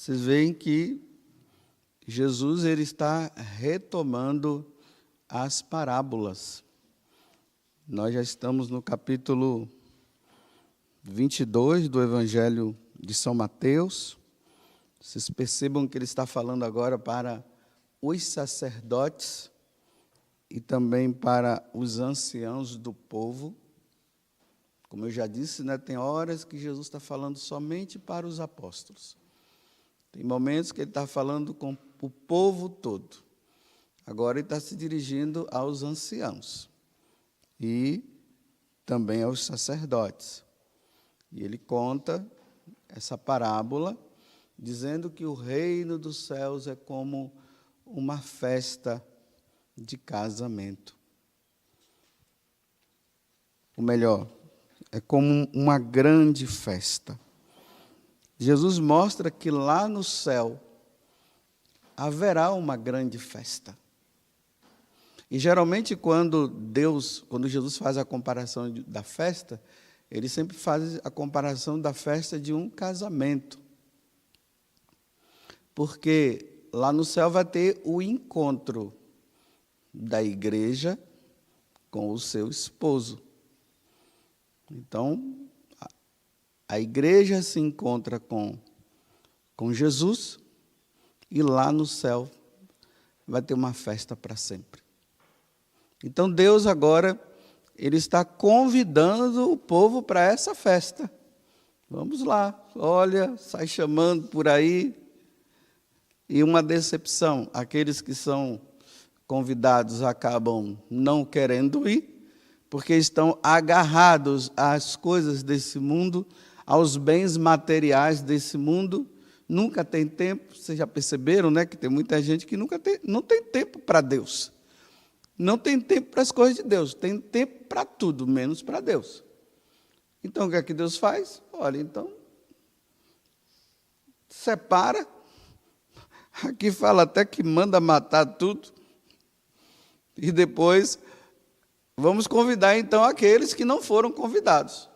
Vocês veem que Jesus ele está retomando as parábolas. Nós já estamos no capítulo 22 do Evangelho de São Mateus. Vocês percebam que ele está falando agora para os sacerdotes e também para os anciãos do povo. Como eu já disse, tem horas que Jesus está falando somente para os apóstolos. Tem momentos que ele está falando com o povo todo. Agora ele está se dirigindo aos anciãos e também aos sacerdotes. E ele conta essa parábola, dizendo que o reino dos céus é como uma festa de casamento. Ou melhor, é como uma grande festa. Jesus mostra que lá no céu haverá uma grande festa. E geralmente quando Jesus faz a comparação da festa, ele sempre faz a comparação da festa de um casamento. Porque lá no céu vai ter o encontro da igreja com o seu esposo. Então, a igreja se encontra com Jesus e lá no céu vai ter uma festa para sempre. Então, Deus agora, ele está convidando o povo para essa festa. Vamos lá, olha, sai chamando por aí. E uma decepção, aqueles que são convidados acabam não querendo ir, porque estão agarrados às coisas desse mundo, aos bens materiais desse mundo, nunca tem tempo. Vocês já perceberam, que tem muita gente que não tem tempo para Deus. Não tem tempo para as coisas de Deus, tem tempo para tudo, menos para Deus. Então, o que é que Deus faz? Olha, então, separa. Aqui fala até que manda matar tudo. E depois, vamos convidar então aqueles que não foram convidados.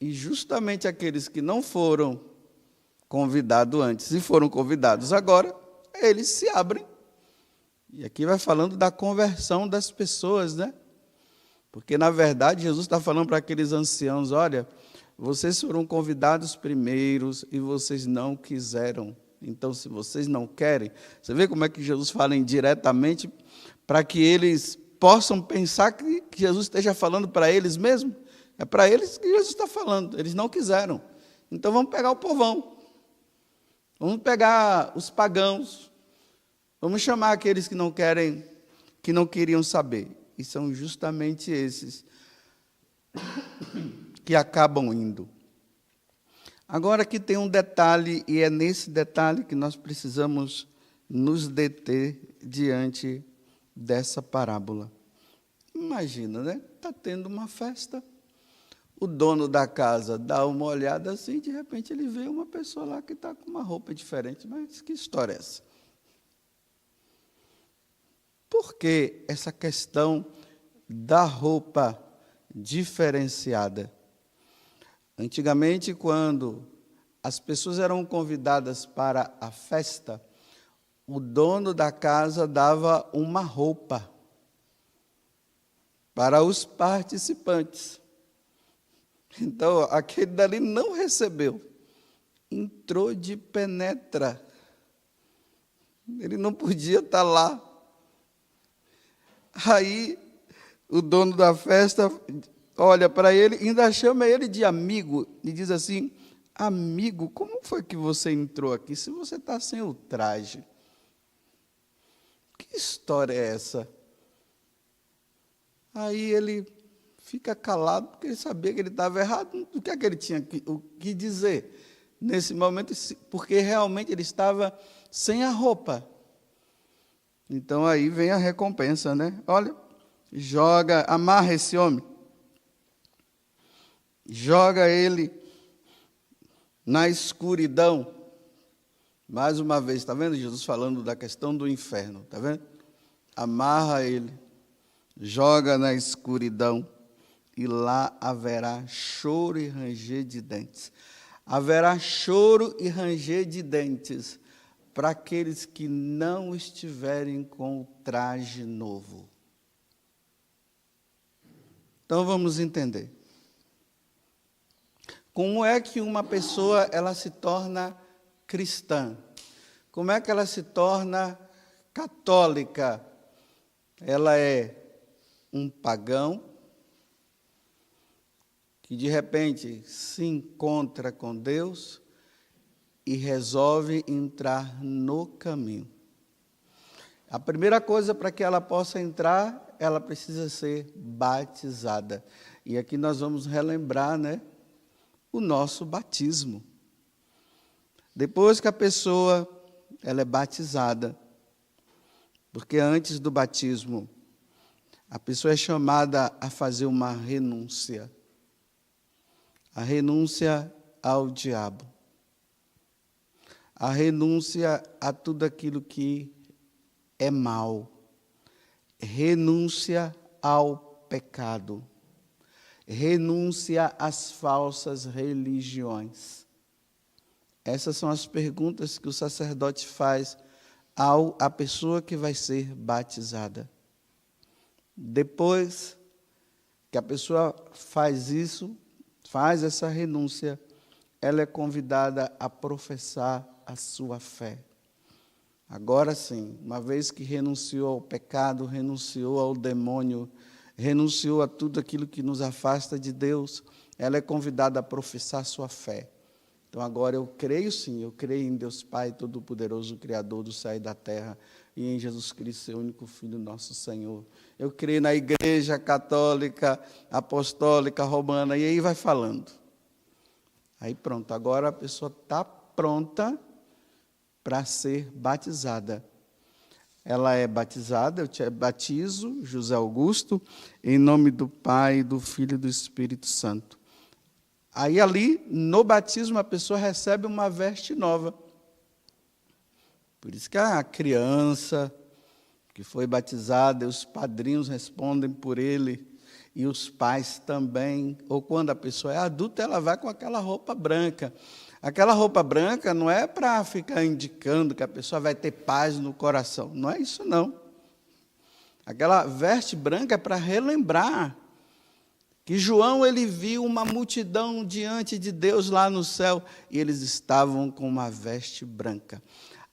E justamente aqueles que não foram convidados antes e foram convidados agora, eles se abrem. E aqui vai falando da conversão das pessoas, Porque, na verdade, Jesus está falando para aqueles anciãos, olha, vocês foram convidados primeiros e vocês não quiseram. Então, se vocês não querem, você vê como é que Jesus fala indiretamente para que eles possam pensar que Jesus esteja falando para eles mesmo? É para eles que Jesus está falando, eles não quiseram. Então, vamos pegar o povão, vamos pegar os pagãos, vamos chamar aqueles que não querem, que não queriam saber. E são justamente esses que acabam indo. Agora aqui tem um detalhe, e é nesse detalhe que nós precisamos nos deter diante dessa parábola. Imagina, está tendo uma festa, o dono da casa dá uma olhada assim, de repente ele vê uma pessoa lá que está com uma roupa diferente. Mas que história é essa? Por que essa questão da roupa diferenciada? Antigamente, quando as pessoas eram convidadas para a festa, o dono da casa dava uma roupa para os participantes. Então, aquele dali não recebeu, entrou de penetra. Ele não podia estar lá. Aí, o dono da festa olha para ele, ainda chama ele de amigo, e diz assim, amigo, como foi que você entrou aqui, se você está sem o traje? Que história é essa? Aí ele fica calado, porque ele sabia que ele estava errado. O que é que ele tinha o que dizer nesse momento? Porque realmente ele estava sem a roupa. Então, aí vem a recompensa, Olha, amarra esse homem. Joga ele na escuridão. Mais uma vez, está vendo Jesus falando da questão do inferno, está vendo? Amarra ele, joga na escuridão, e lá haverá choro e ranger de dentes. haverá choro e ranger de dentes para aqueles que não estiverem com o traje novo. Então vamos entender. Como é que uma pessoa ela se torna cristã? Como é que ela se torna católica? Ela é um pagão que de repente se encontra com Deus e resolve entrar no caminho. A primeira coisa para que ela possa entrar, ela precisa ser batizada. E aqui nós vamos relembrar, o nosso batismo. Depois que a pessoa ela é batizada, porque antes do batismo, a pessoa é chamada a fazer uma renúncia. A renúncia ao diabo. A renúncia a tudo aquilo que é mal. Renúncia ao pecado. Renúncia às falsas religiões. Essas são as perguntas que o sacerdote faz à pessoa que vai ser batizada. Depois que a pessoa faz isso, faz essa renúncia, ela é convidada a professar a sua fé. Agora sim, uma vez que renunciou ao pecado, renunciou ao demônio, renunciou a tudo aquilo que nos afasta de Deus, ela é convidada a professar sua fé. Então agora eu creio sim, eu creio em Deus Pai Todo-Poderoso, Criador do céu e da terra, e em Jesus Cristo, seu único Filho, nosso Senhor. Eu creio na Igreja Católica, Apostólica, Romana, e aí vai falando. Aí pronto, agora a pessoa está pronta para ser batizada. Ela é batizada, eu te batizo, José Augusto, em nome do Pai, do Filho e do Espírito Santo. Aí ali, no batismo, a pessoa recebe uma veste nova. Por isso que a criança que foi batizada, os padrinhos respondem por ele, e os pais também. Ou quando a pessoa é adulta, ela vai com aquela roupa branca. Aquela roupa branca não é para ficar indicando que a pessoa vai ter paz no coração. Não é isso, não. Aquela veste branca é para relembrar que João ele viu uma multidão diante de Deus lá no céu e eles estavam com uma veste branca.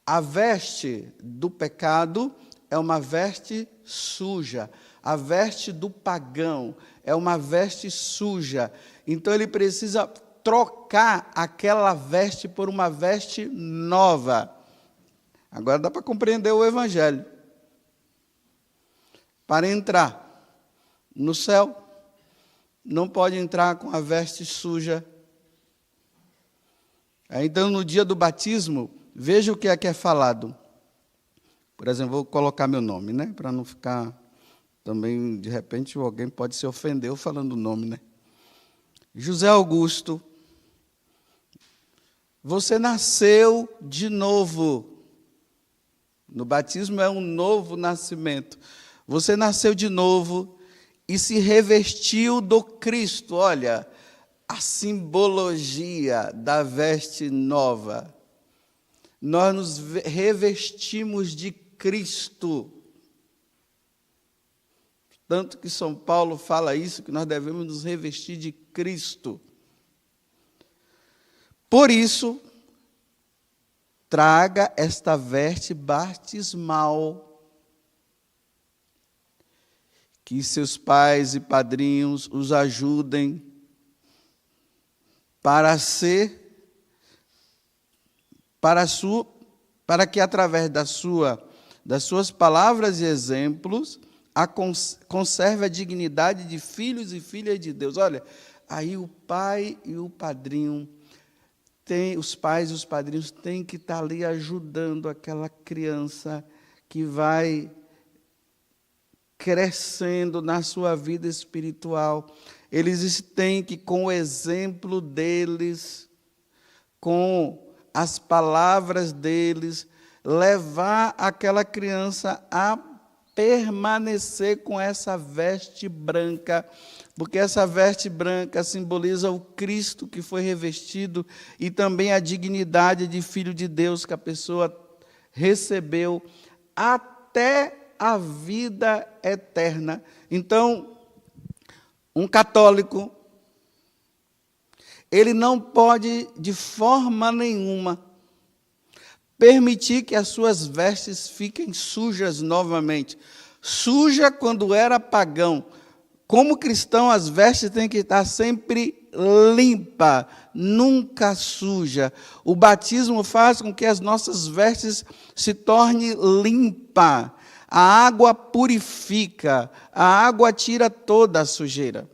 A veste do pecado é uma veste suja. A veste do pagão é uma veste suja. Então ele precisa trocar aquela veste por uma veste nova. Agora dá para compreender o Evangelho. Para entrar no céu, não pode entrar com a veste suja. Então, no dia do batismo, veja o que é falado. Por exemplo, vou colocar meu nome, para não ficar também, de repente, alguém pode se ofender eu falando o nome, José Augusto, você nasceu de novo. No batismo é um novo nascimento. Você nasceu de novo e se revestiu do Cristo. Olha, a simbologia da veste nova. Nós nos revestimos de Cristo. Tanto que São Paulo fala isso, que nós devemos nos revestir de Cristo. Por isso, traga esta veste batismal, que seus pais e padrinhos os ajudem para que através das suas palavras e exemplos, conserve a dignidade de filhos e filhas de Deus. Olha, aí o pai e o padrinho, os pais e os padrinhos têm que estar ali ajudando aquela criança que vai crescendo na sua vida espiritual. Eles têm que, com o exemplo deles, com as palavras deles, levar aquela criança a permanecer com essa veste branca, porque essa veste branca simboliza o Cristo que foi revestido e também a dignidade de filho de Deus que a pessoa recebeu até a vida eterna. Então, um católico, ele não pode, de forma nenhuma, permitir que as suas vestes fiquem sujas novamente. Suja quando era pagão. Como cristão, as vestes têm que estar sempre limpa, nunca suja. O batismo faz com que as nossas vestes se tornem limpa. A água purifica, a água tira toda a sujeira.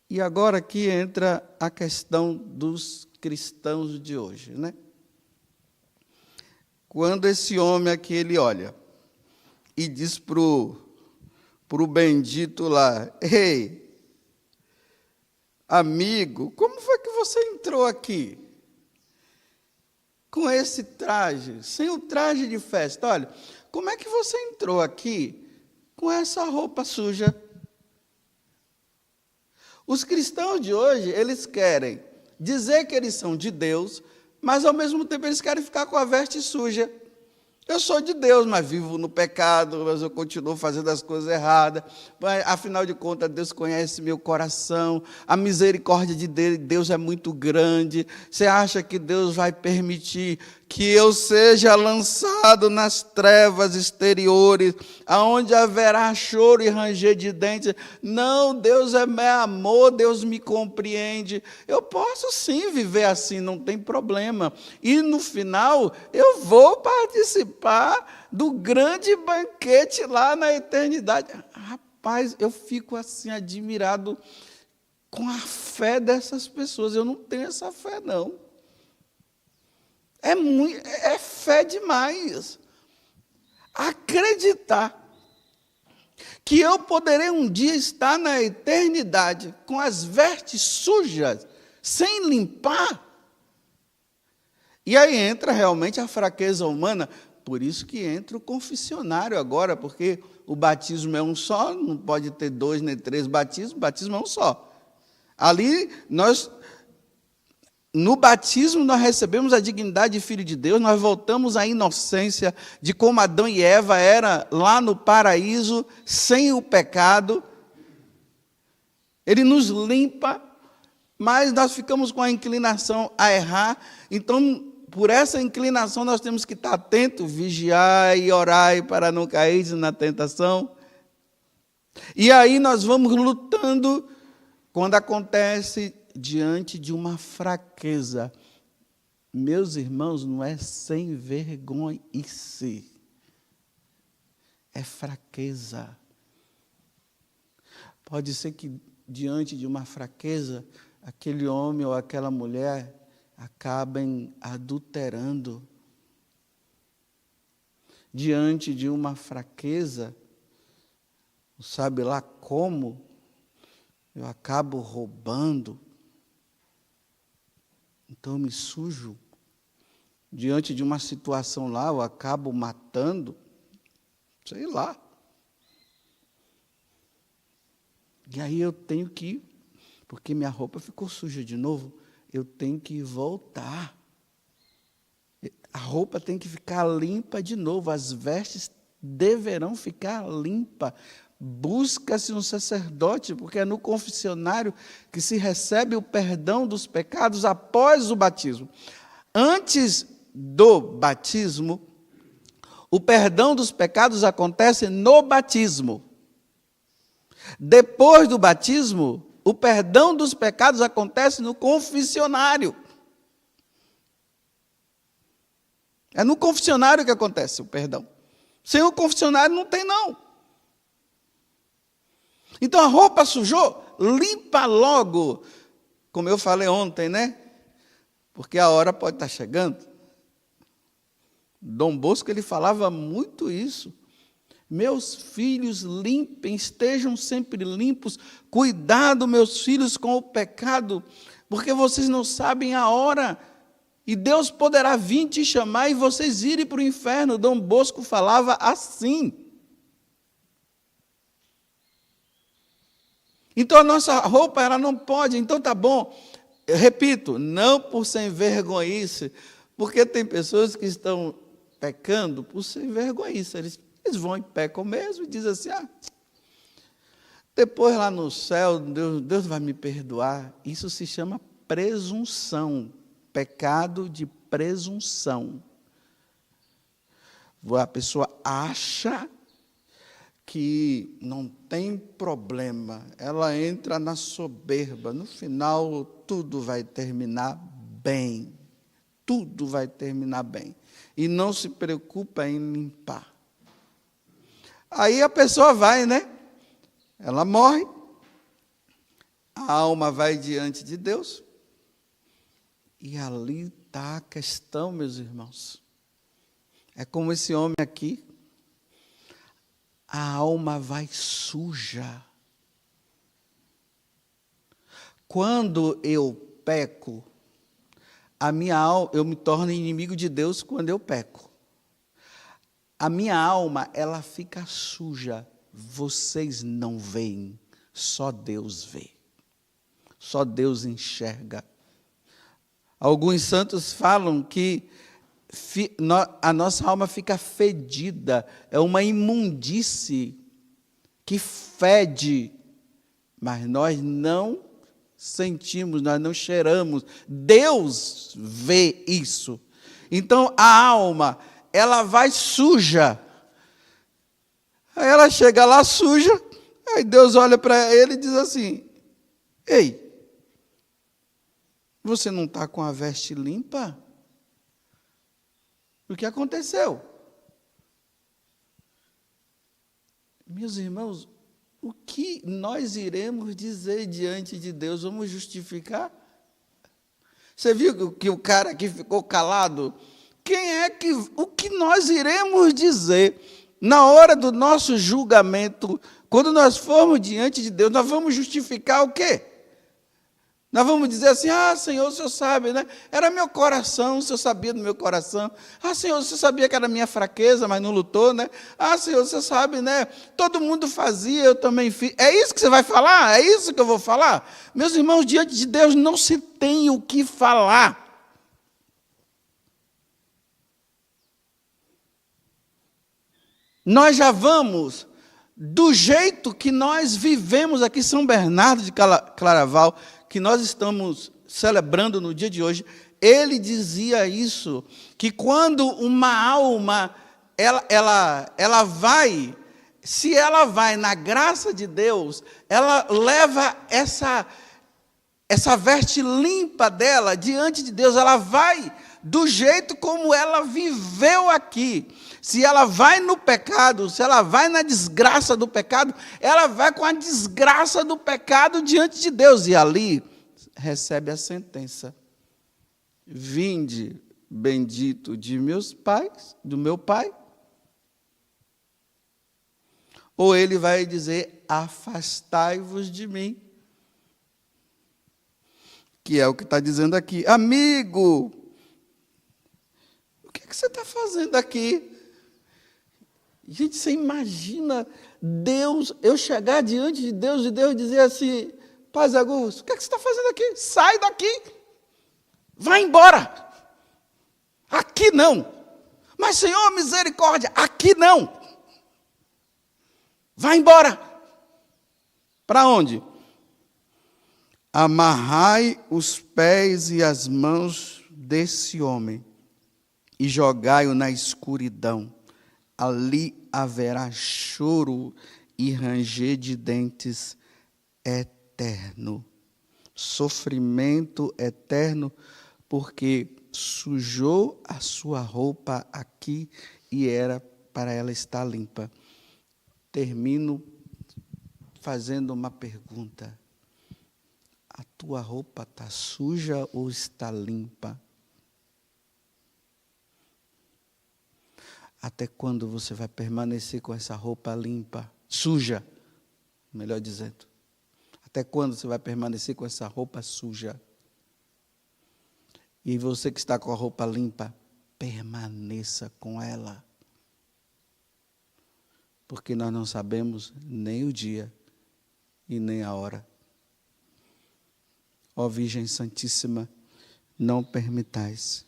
E agora aqui entra a questão dos cristãos de hoje, né? Quando esse homem aqui, ele olha e diz para o bendito lá: ei, amigo, como foi que você entrou aqui? Com esse traje, sem o traje de festa. Olha, como é que você entrou aqui com essa roupa suja? Os cristãos de hoje, eles querem dizer que eles são de Deus, mas ao mesmo tempo eles querem ficar com a veste suja. Eu sou de Deus, mas vivo no pecado, mas eu continuo fazendo as coisas erradas. Mas, afinal de contas, Deus conhece meu coração, a misericórdia de Deus é muito grande. Você acha que Deus vai permitir que eu seja lançado nas trevas exteriores, aonde haverá choro e ranger de dentes? Não, Deus é meu amor, Deus me compreende. Eu posso sim viver assim, não tem problema. E no final, eu vou participar do grande banquete lá na eternidade. Rapaz, eu fico assim admirado com a fé dessas pessoas. Eu não tenho essa fé, não. É fé demais. Acreditar que eu poderei um dia estar na eternidade com as vestes sujas, sem limpar. E aí entra realmente a fraqueza humana. Por isso que entra o confessionário agora, porque o batismo é um só, não pode ter 2 nem 3 batismos, o batismo é um só. Ali, no batismo, nós recebemos a dignidade de filho de Deus, nós voltamos à inocência de como Adão e Eva era lá no paraíso, sem o pecado. Ele nos limpa, mas nós ficamos com a inclinação a errar. Então, por essa inclinação, nós temos que estar atentos, vigiar e orar para não cair na tentação. E aí nós vamos lutando quando acontece diante de uma fraqueza. Meus irmãos, não é sem vergonhice, é fraqueza. Pode ser que diante de uma fraqueza, aquele homem ou aquela mulher acabem adulterando. Diante de uma fraqueza, sabe lá como, eu acabo roubando. Então eu me sujo. Diante de uma situação lá, eu acabo matando. Sei lá. E aí eu tenho que, porque minha roupa ficou suja de novo, eu tenho que voltar. A roupa tem que ficar limpa de novo, as vestes deverão ficar limpas. Busca-se um sacerdote, porque é no confessionário que se recebe o perdão dos pecados após o batismo. Antes do batismo, o perdão dos pecados acontece no batismo. Depois do batismo, o perdão dos pecados acontece no confessionário. É no confessionário que acontece o perdão. Sem o confessionário não tem, não. Então a roupa sujou, limpa logo. Como eu falei ontem, né? Porque a hora pode estar chegando. Dom Bosco, ele falava muito isso. Meus filhos, limpem, estejam sempre limpos. Cuidado, meus filhos, com o pecado, porque vocês não sabem a hora. E Deus poderá vir te chamar e vocês irem para o inferno. Dom Bosco falava assim. Então a nossa roupa, ela não pode, então tá bom. Eu repito, não por sem vergonhice, porque tem pessoas que estão pecando por sem vergonhice. Eles vão e pecam mesmo e dizem assim, depois lá no céu, Deus vai me perdoar. Isso se chama presunção, pecado de presunção. A pessoa acha que não tem problema, ela entra na soberba, no final tudo vai terminar bem, tudo vai terminar bem, e não se preocupa em limpar. Aí a pessoa vai, né? Ela morre, a alma vai diante de Deus, e ali está a questão, meus irmãos. É como esse homem aqui, a alma vai suja. Quando eu peco, a minha alma, eu me torno inimigo de Deus quando eu peco. A minha alma, ela fica suja. Vocês não veem, só Deus vê. Só Deus enxerga. Alguns santos falam que a nossa alma fica fedida, é uma imundície que fede, mas nós não sentimos, nós não cheiramos. Deus vê isso. Então a alma, ela vai suja. Aí ela chega lá suja, aí Deus olha para ele e diz assim: ei, você não está com a veste limpa? O que aconteceu? Meus irmãos, o que nós iremos dizer diante de Deus? Vamos justificar? Você viu que o cara aqui ficou calado? O que nós iremos dizer na hora do nosso julgamento, quando nós formos diante de Deus? Nós vamos justificar o quê? Nós vamos dizer assim: Senhor, o Senhor sabe, né? Era meu coração, o Senhor sabia do meu coração. Senhor, o Senhor sabia que era minha fraqueza, mas não lutou, né? Senhor, o Senhor sabe, né? Todo mundo fazia, eu também fiz. É isso que você vai falar? É isso que eu vou falar? Meus irmãos, diante de Deus não se tem o que falar. Nós já vamos, do jeito que nós vivemos aqui em São Bernardo de Claraval, que nós estamos celebrando no dia de hoje, ele dizia isso, que quando uma alma, ela vai, se ela vai na graça de Deus, ela leva essa veste limpa dela diante de Deus, ela vai do jeito como ela viveu aqui. Se ela vai no pecado, se ela vai na desgraça do pecado, ela vai com a desgraça do pecado diante de Deus. E ali recebe a sentença: vinde, bendito de meus pais, do meu pai. Ou ele vai dizer: afastai-vos de mim. Que é o que está dizendo aqui. Amigo, o que você está fazendo aqui? Gente, você imagina Deus, eu chegar diante de Deus e Deus dizer assim: Paz Augusto, o que você está fazendo aqui? Sai daqui, vai embora. Aqui não. Mas, Senhor, misericórdia, aqui não. Vai embora. Para onde? Amarrai os pés e as mãos desse homem e jogai-o na escuridão. Ali haverá choro e ranger de dentes eterno. Sofrimento eterno, porque sujou a sua roupa aqui e era para ela estar limpa. Termino fazendo uma pergunta: a tua roupa está suja ou está limpa? Até quando você vai permanecer com essa roupa limpa, suja, melhor dizendo? Até quando você vai permanecer com essa roupa suja? E você que está com a roupa limpa, permaneça com ela. Porque nós não sabemos nem o dia e nem a hora. Ó Virgem Santíssima, não permitais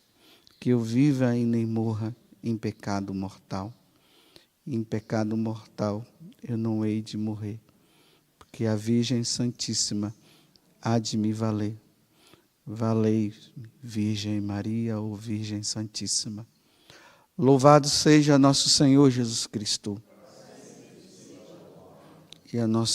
que eu viva e nem morra em pecado mortal. Em pecado mortal eu não hei de morrer, porque a Virgem Santíssima há de me valer. Valei, Virgem Maria ou Virgem Santíssima. Louvado seja nosso Senhor Jesus Cristo. E a nossa